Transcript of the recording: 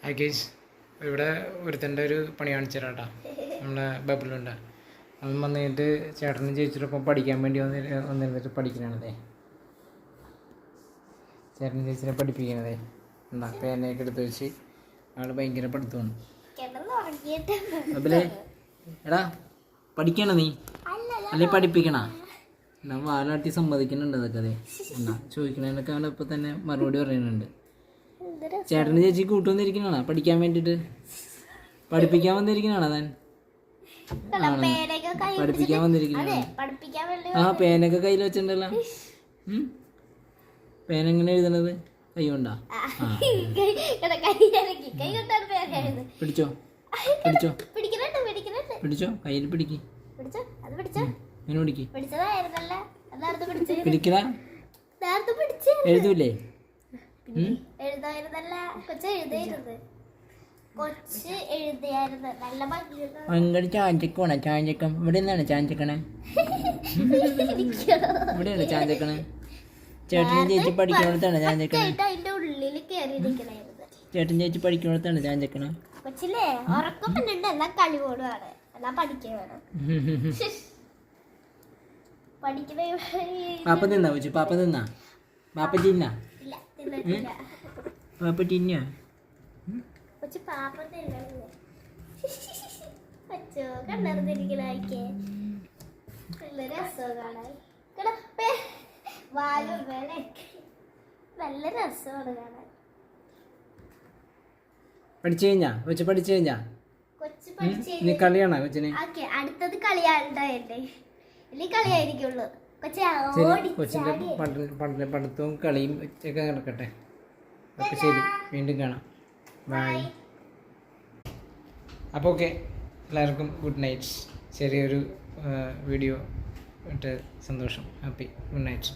ആക്കേഷ് ഇവിടെ ഒരുത്തൻ്റെ ഒരു പണി കാണിച്ചു തരാം കേട്ടോ. നമ്മളെ ബബിളുണ്ട്, അവൻ വന്നിട്ട് ചേട്ടനും ചേച്ചിയോടൊപ്പം പഠിക്കാൻ വേണ്ടി വന്നിരുന്നിട്ട് പഠിക്കണതേ. ചേട്ടനും ചേച്ചിനെ പഠിപ്പിക്കണതേ. എന്താ പേനയൊക്കെ എടുത്ത് വെച്ച് ആൾ ഭയങ്കര പഠിത്തമാണ്. ബബിലേ എടാ പഠിക്കണ നീ അല്ലെ പഠിപ്പിക്കണ? എന്നാ വാലാട്ടി സമ്മതിക്കുന്നുണ്ട് അതൊക്കെ. അതെ എന്നാ ചോദിക്കണതിനൊക്കെ അവൻ ഇപ്പം തന്നെ മറുപടി പറയുന്നുണ്ട്. ചേട്ടന് ചേച്ചി കൂട്ടുവന്നിരിക്കണാ പഠിക്കാൻ വേണ്ടിയിട്ട്? പഠിപ്പിക്കാൻ വന്നിരിക്കണാണ് താൻ? പഠിപ്പിക്കാൻ വന്നിരിക്കണ? ആ പേനൊക്കെ കയ്യിൽ വെച്ചിട്ടുണ്ടല്ലോ. പേന എങ്ങനെ എഴുതണത്? കൈ കൊണ്ടാ? പിടിച്ചോ പിടിച്ചോ പിടിച്ചോ, കയ്യിൽ പിടിക്ക്. ഇങ്ങനെ പിടിക്ക്. പിടിക്കടാ. എഴുതൂലേ? അങ്ങോട്ട് ചാഞ്ചക്കോണ? ചാഞ്ചക്കം ഇവിടെ നിന്നാണ് ചാഞ്ചക്കണേ? ഇവിടെയാണ് ചാഞ്ചക്കണേ? ചേട്ടനും ചേച്ചി പഠിക്കുന്നിടത്താണ് ചാഞ്ചക്കണേ? ചേട്ടൻ ചേച്ചി പഠിക്കുന്നിടത്താണ് ചാഞ്ചക്കണേ? പാപ്പ തിന്നാ വെച്ചു? പാപ്പ തിന്നാ? പാപ്പ തിന്നാ? പാപ്പ തിന്നാ? പഠിച്ചു കഴിഞ്ഞാ കൊച്ചു? പഠിച്ചു കഴിഞ്ഞാ? നീ കളിയാണോ കൊച്ചിന്? അടുത്തത് കളിയാണ്ടല്ലേ? കളിയായിരിക്കുള്ളൂ. കൊച്ചിന്റെ പഠിത്തവും കളിയും ഒക്കെ നടക്കട്ടെ. ഓക്കെ ശരി, വീണ്ടും കാണാം. ബൈ. അപ്പോൾ ഓക്കെ, എല്ലാവർക്കും ഗുഡ് നൈറ്റ്. ചെറിയൊരു വീഡിയോ ഇട്ട് സന്തോഷം. Happy good night.